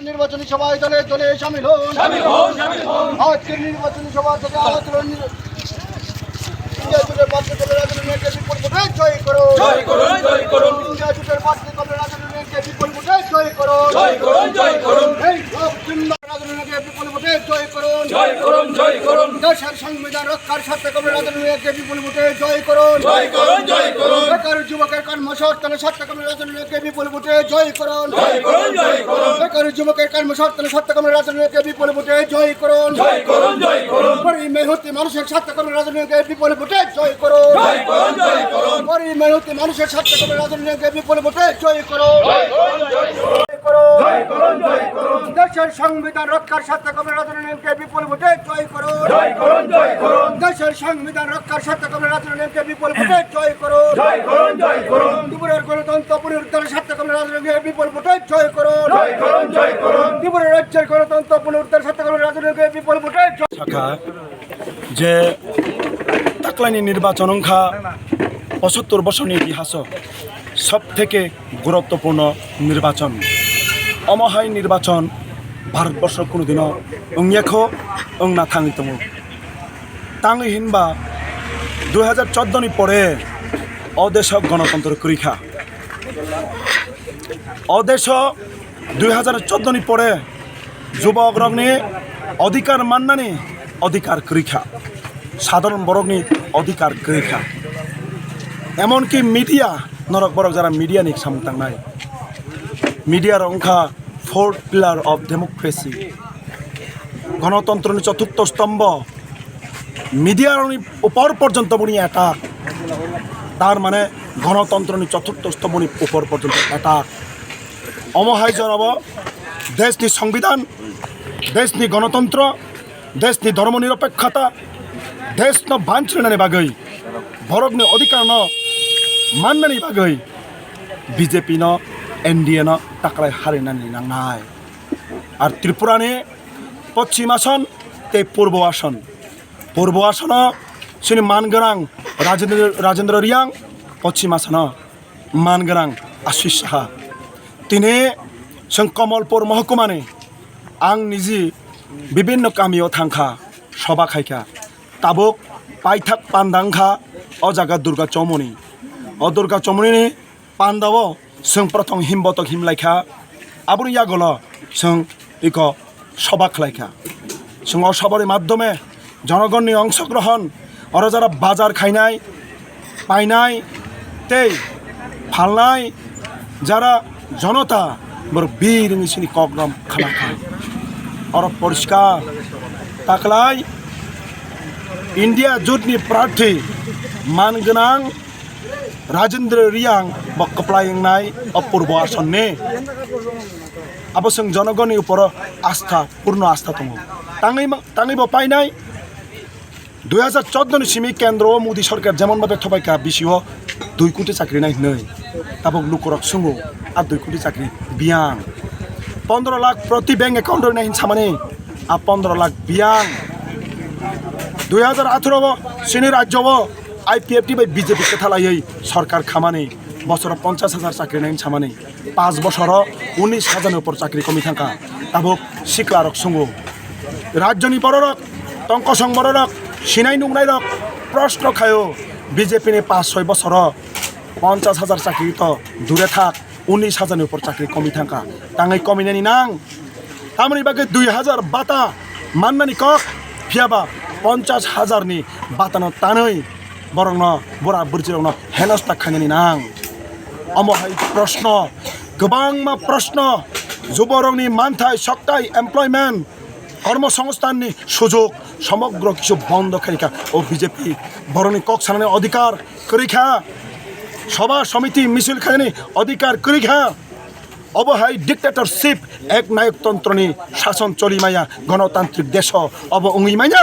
নির্বাচনী সভায় দলে দলে শামিল হন। আজকের নির্বাচনী সভা থেকে আলোচনা ইন্ডিয়া জুটের পার্টি কবে রাজনীতিকে বিপুল ভোটে জয় করুন। ইন্ডিয়া জুটের পার্টি কবে রাজনীতিকে বিপুল ভোটে জয় করুন। এই সব চিন্তা রাজনীতিকে বিপুল ভোটে জয় করুন। দেশের সংবিধান রক্ষার স্বার্থে কবে রাজনীতিকে বিপুল ভোটে জয় করুন। বেকার যুবকের কর্মসংস্থানের স্বার্থে কবে রাজনীতিকে বিপুল ভোটে জয় করুন। বেকার যুবকের কর্মসংস্থানের স্বার্থে কবে রাজনীতিকে বিপুল ভোটে জয় করুন। গরিব মেহনতি মানুষের স্বার্থে কবে রাজনীতিকে বিপুল ভোটে জয় করুন। গরিব মেহনতি মানুষের স্বার্থে কবে রাজনীতিকে বিপুল ভোটে জয় করুন। দেশের সংবিধান রক্ষার স্বার্থে কবে রাজনীতিকে বিপুল ভোটে জয় করুন। দেশের সংবিধান রক্ষার স্বার্থে কবে রাজনীতিকে বিপুল ভোটে জয় করুন। ত্রিপুরার গণতন্ত্র পুনরুদ্ধারের স্বার্থে কবে রাজনীতিকে বিপুল ভোটে জয় করুন। ত্রিপুরা রাজ্যের গণতন্ত্র পুনরুদ্ধারের স্বার্থে কবে রাজনীতিকে বিপুল ভোটে শাখা যে তাকলানি নির্বাচন অংখা ৭৫ বছরনি ইতিহাস সব থেকে গুরুত্বপূর্ণ নির্বাচন অমহাই নির্বাচন ভারতবর্ষ কোনোদিনও অংয়াখো অংনা থাঙি দङ তাঙি হিনবা ২০১৪ পরে অদেশ গণতন্ত্র করিখা অদেশ ২০১৪ পরে যুবক রগনি অধিকার মান্নানি অধিকার করিখা সাধারণ বরগনি অধিকার করিখা এমনকি মিডিয়া নরক বরক যারা মিডিয়া নিক সামতাंनाय মিডিয়ার অংখা 4th পিলার অফ ডেমোক্রেসি গণতন্ত্রের চতুর্থ স্তম্ভ মিডিয়ার উপর পর্যন্ত বনি অ্যাটাক তার মানে গণতন্ত্রের চতুর্থ স্তম্ভ উপর পর্যন্ত অ্যাটাক অমহাই জনাব দেশনি সংবিধান দেশনি গণতন্ত্র দেশনি ধর্মনিরपेक्षता देशनो बांचनानि बागै भरतनि अधिकारनो माननानि बागै बीजेपी न एनडीए न ताक्राय हारिनानि नांनाय आर त्रिपुरानि पश्चिम आसन ते पूर्व आसन सिनि मानगोनां राजेन्द्र रियां पश्चिम आसन मानगोनां आशिष साहा तिनि जों कमलपुर महकुमानि आं निजि विभिन्न गामियाव थांखा सभा खायखा ताबुक पाइथाक पान्दांखा अ जागा दुर्गाचमनि अ दुर्गाचमनि पान्दाव जों प्रथम हिमबतक हिमलायखा आबुनि यागल जों इक सभा खालायखा जों अ सभानि माध्यमे जनगणनि अंशग्रहण और जारा बाजार खायनाय पायनाय ते फालनाय जारा जनता बर बीर निसिनि कग्राम खालाखा और परिष्कार ताकलाय इंडिया जुटनि प्रार्थी मानगोनां राजेन्द्र रियां बक्कप्लायंनाय अपूर्व आसननि आबोसों जनगणनि ऊपर आस्था पूर्ण आस्था दङ ताङैबो पायनाय 2014 सिमी केंद्र मोदी सरकार जेमन भावे थबायखा बिसिओ 2 कोटी चाकरि नाय नै ताबुक लुकरक सुङो आ 2 कोटी चाकरि बियां 15 लाख प्रति बैंक अकाउंट नाय सामाने आ 15 लाख बियां 2018 सिनि राज्यव आईपीएफटी बाय बीजेपी कथालायै सरकार खामानि बছर 50,000 चाकरि नाय सामाने 5 बছर 19,000 ऊपर चाकरि कमी थांखा ताबुक सिक्लारक सुङो राज्यनि बररक टंकसं बररक सिनाय नुंनायरक प्रश्न खायो बीजेपी ने 5-6 बছर 50,000 चाकरि तो दूरे थाक 19,000 ऊपर चाकरि कमी थांखा ताङै कमिनायनि नां तामनि बागै 2,000 बाता माननानि कक फियाबा 50,000 नि बातानो तानै बरंनो बरा बुरजिरावनो हेनस्था खायनायनि नां अमहाय प्रश्न गोबांमा प्रश्न जुबरंनि मानथाय सक्ताय एमप्लयमेन्ट कर्मसंस्थाननि सुযোগ समग्र किछु बन्द खारिखा ओ बीजेपी बरंनि कक सानानि अधिकार करिखा सभा समिति मिছিল खायनि अधिकार करिखा अबहाय डिक्टेटरशिप एक नायकतन्त्रनि शासन चलिमाया गणतान्त्रिक देश अब उङिमाया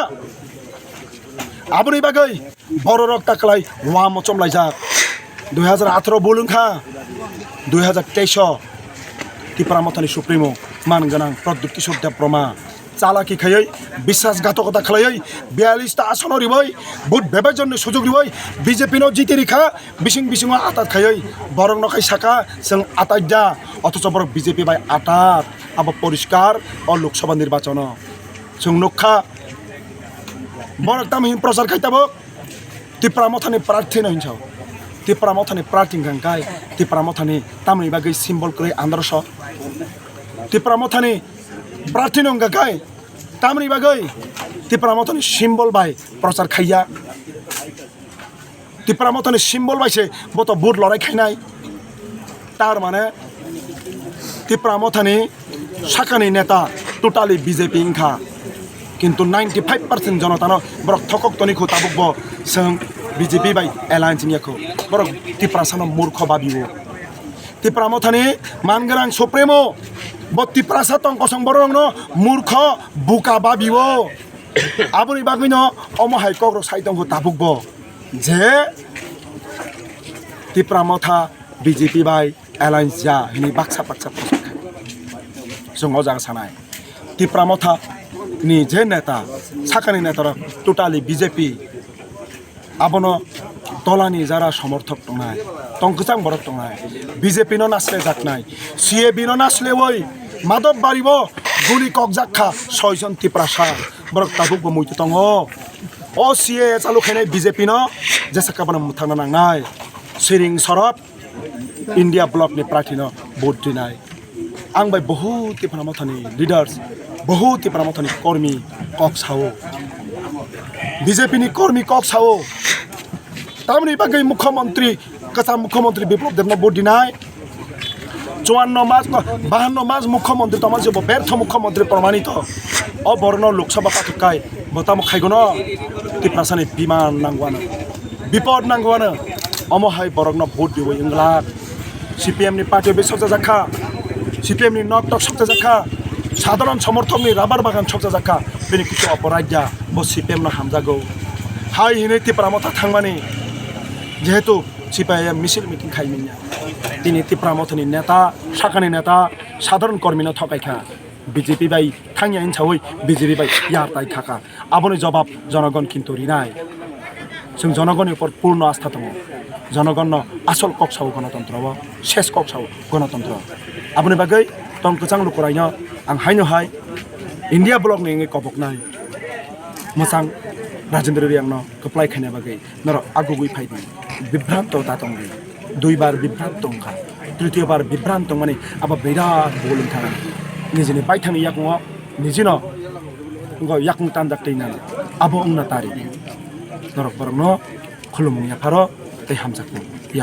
आबुनि बागै बररक ताकलाय वाम चमलायजा 2018 बुलुंखा 2023 त्रिपुरामथानि सुप्रिमो मानगोनां प्रद्युत किशोर देबब्रमा चालाकी खायै विश्वासघातकता खालायै 42टा आसन रिबै भोट बेबायजननि सुजुग रिबै बीजेपी नो जिते रिखा बिसिं बिसिं आतात खायै बरं नखाय साका जों आतायदा अथच बर बीजेपी बाय आतात abo poriskar o Loksabha nirbachon chung nukha borok tamhin prasar khaitabok tipramothani prarthi no hinchao tipramothani prarthi gangkai tipramothani tamni bagai symbol kore andarsho tipramothani prarthi no gangkai tamni bagai tipramothani symbol bai prasar khaiya tipramothani symbol bai se boto bud lorai khainai tar mane tipramothani sakani neta totally BJP ingkha কিন্তু 95% জনতানো বরক থকক তনিখো তাবুকব जों BJP by alliance নিয়াখো বরক তিপ্রাসানো মূর্খ বাবিবো তিপ্রামথানি মানগরাং supremo ব তিপ্রাসা তংকসং বরংনো মূর্খ বুকা বাবিবো আবুনি বাগিনো অমহাই কগ্র সাইতংখো তাবুকব যে Tipra Motha BJP by alliance যা হিনি বাক্সা বাক্সা जों अजागा सानाय तिप्रामथा ni je neta sakani netara totally BJP abono tolani jara সমর্থক tongnai tongkjang borok tongnai BJP no nasle jaknai CAB no nasle oi madop baribo guli kokjakha 6 jon tiprasa borok tabuk bo muitu tongo o CA chalu khainai BJP no jesaka bana muthangna nangnai siring sorop India block ni prathi no vote dinai ang bai बहुत tipramathani leaders बहुत tipramathani kormi kok sao BJP ni kormi kok sao tamni bagai mukhyamantri kasa mukhyamantri biplop devna vote dinai 54 মাস 52 মাস মুখ্যমন্ত্রী তোমার যে ব্যর্থ মুখ্যমন্ত্রী প্রমাণিত অবর্ণ লোকসভা পাঠকায় বতাম খাইগন তিপ্রাসানি বিমান নাঙ্গওয়ানো বিপদ নাঙ্গওয়ানো অমহাই বরগ্ন ভোট দিব ইংলা CPM ni পার্টি বেসজা জাখা CPM ni নকটক সজা জাখা সাধারণ সমর্থকনি রাবার বাগান সজা জাখা বেনি কিছু অপরাজ্যা ব CPM না হামজাগো হাই হিনে তিপ্রামথা থাংমানি যেহেতু CPM মিছিল মিটিং খাইমিনা তিনি তিপ্রামথনি নেতা সাকানি নেতা সাধারণ কর্মীনা ঠকাইখা BJP বাই থাংয়া ইনছাওই BJP বাই ইয়ারতাই খাকা আবনি জবাব জনগণ কিন্তু রিনাই जों জনগণের উপর পূর্ণ আস্থা দङ জনগণ আসল ককসাও গণতন্ত্র শেষ ককসাও গণতন্ত্র আপনি বাগৈ তংকচাং লুকরাইনো आं हायनो हाय इंडिया ब्लक नि कबक नाय मोजां राजेंद्र रियांनो कप्लाय खायना बागै नर आगुगुइ फायदि बिभ्रांत दातंगि दुई बार बिभ्रांत दंखा तृतीय बार बिभ्रांत माने अब बिराद बोलिं थाना निजिनि बायथानि याकङ निजिनो गो याकङ तानदाक तैना अब उंना तारि नर बरनो खुलुमु याफारो तै हामजाकु